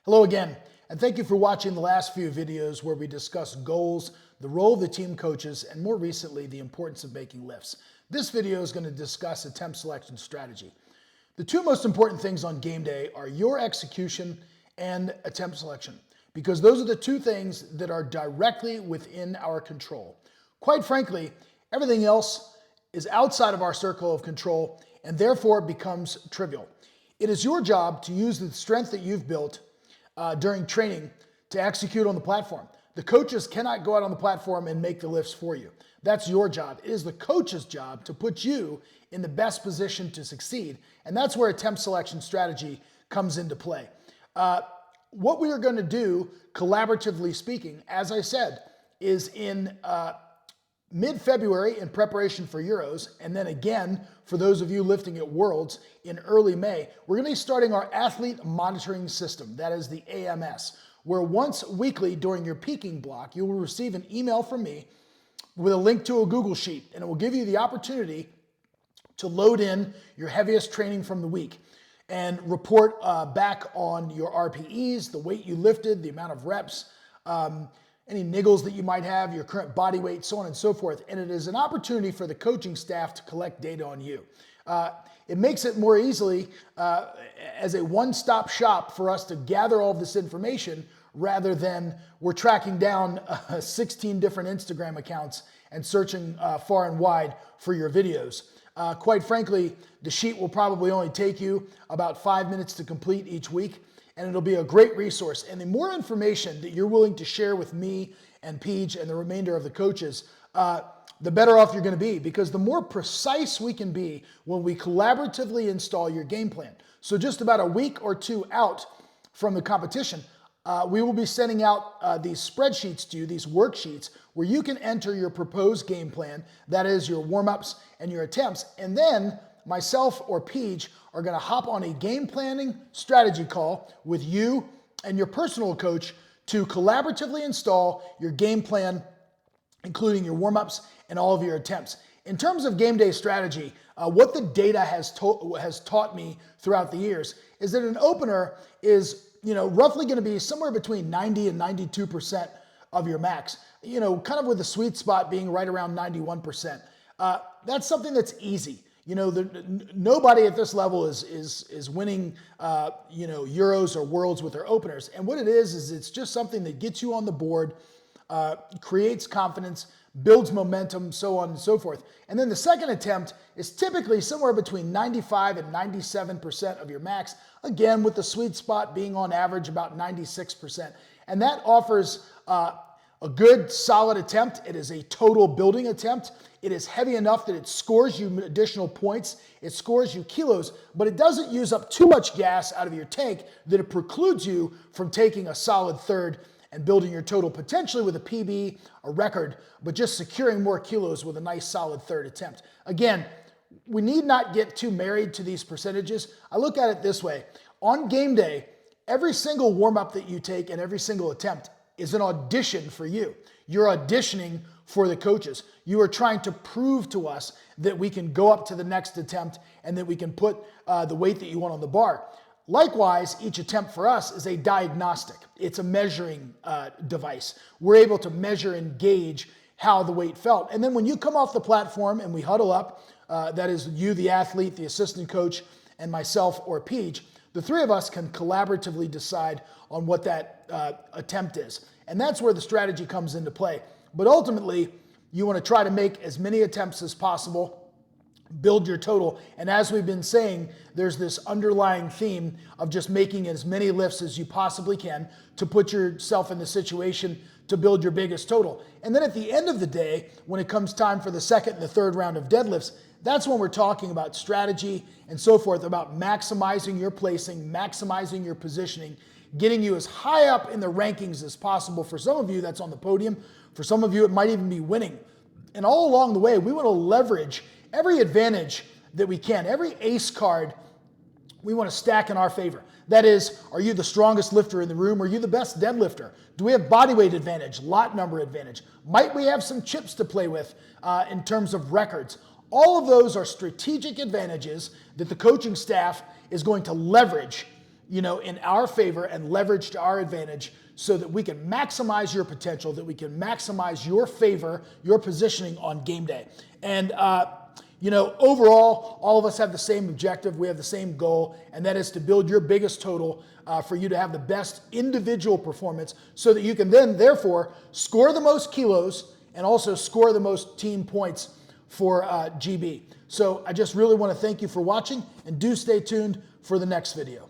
Hello again, and thank you for watching the last few videos where we discuss goals, the role of the team coaches, and more recently, the importance of making lifts. This video is going to discuss attempt selection strategy. The two most important things on game day are your execution and attempt selection, because those are the two things that are directly within our control. Quite frankly, everything else is outside of our circle of control and therefore becomes trivial. It is your job to use the strength that you've built during training to execute on the platform. The coaches cannot go out on the platform and make the lifts for you. That's your job. It is the coach's job to put you in the best position to succeed. And that's where attempt selection strategy comes into play. What we are going to do, collaboratively speaking, as I said, is in mid-February in preparation for Euros, and then again, for those of you lifting at Worlds in early May, we're going to be starting our athlete monitoring system, that is the AMS, where once weekly during your peaking block, you will receive an email from me with a link to a Google Sheet, and it will give you the opportunity to load in your heaviest training from the week and report back on your RPEs, the weight you lifted, the amount of reps, any niggles that you might have, your current body weight, so on and so forth. And it is an opportunity for the coaching staff to collect data on you. It makes it more easily as a one-stop shop for us to gather all of this information rather than we're tracking down 16 different Instagram accounts and searching far and wide for your videos. Quite frankly, the sheet will probably only take you about 5 minutes to complete each week, and it'll be a great resource. And the more information that you're willing to share with me and Peach and the remainder of the coaches, the better off you're going to be, because the more precise we can be when we collaboratively install your game plan. So just about a week or two out from the competition, we will be sending out these spreadsheets to you, these worksheets, where you can enter your proposed game plan, that is your warm-ups and your attempts, and then myself or Peach are going to hop on a game planning strategy call with you and your personal coach to collaboratively install your game plan, including your warm-ups and all of your attempts. In terms of game day strategy, what the data has taught me throughout the years is that an opener is roughly going to be somewhere between 90 and 92% of your max, kind of with the sweet spot being right around 91%. That's something that's easy. Nobody at this level is winning, Euros or Worlds with their openers. And what it is it's just something that gets you on the board, creates confidence, builds momentum, so on and so forth. And then the second attempt is typically somewhere between 95 and 97% of your max, again, with the sweet spot being on average about 96%. And that offers a good, solid attempt. It is a total building attempt. It is heavy enough that it scores you additional points. It scores you kilos, but it doesn't use up too much gas out of your tank that it precludes you from taking a solid third and building your total potentially with a PB, a record, but just securing more kilos with a nice solid third attempt. Again, we need not get too married to these percentages. I look at it this way. On game day, every single warm-up that you take and every single attempt is an audition for you. You're auditioning for the coaches. You are trying to prove to us that we can go up to the next attempt and that we can put the weight that you want on the bar. Likewise, each attempt for us is a diagnostic. It's a measuring device. We're able to measure and gauge how the weight felt. And then when you come off the platform and we huddle up, that is you, the athlete, the assistant coach, and myself or Peach, the three of us can collaboratively decide on what that attempt is. And that's where the strategy comes into play. But ultimately, you want to try to make as many attempts as possible, build your total. And as we've been saying, there's this underlying theme of just making as many lifts as you possibly can to put yourself in the situation to build your biggest total. And then at the end of the day, when it comes time for the second and the third round of deadlifts, that's when we're talking about strategy and so forth, about maximizing your placing, maximizing your positioning, getting you as high up in the rankings as possible. For some of you, that's on the podium. For some of you, it might even be winning. And all along the way, we want to leverage every advantage that we can, every ace card we want to stack in our favor. That is, are you the strongest lifter in the room? Are you the best deadlifter? Do we have body weight advantage, lot number advantage? Might we have some chips to play with in terms of records? All of those are strategic advantages that the coaching staff is going to leverage in our favor and leverage to our advantage so that we can maximize your potential, that we can maximize your favor, your positioning on game day. And, overall, all of us have the same objective. We have the same goal, and that is to build your biggest total for you to have the best individual performance so that you can then, therefore, score the most kilos and also score the most team points for GB. So I just really want to thank you for watching, and do stay tuned for the next video.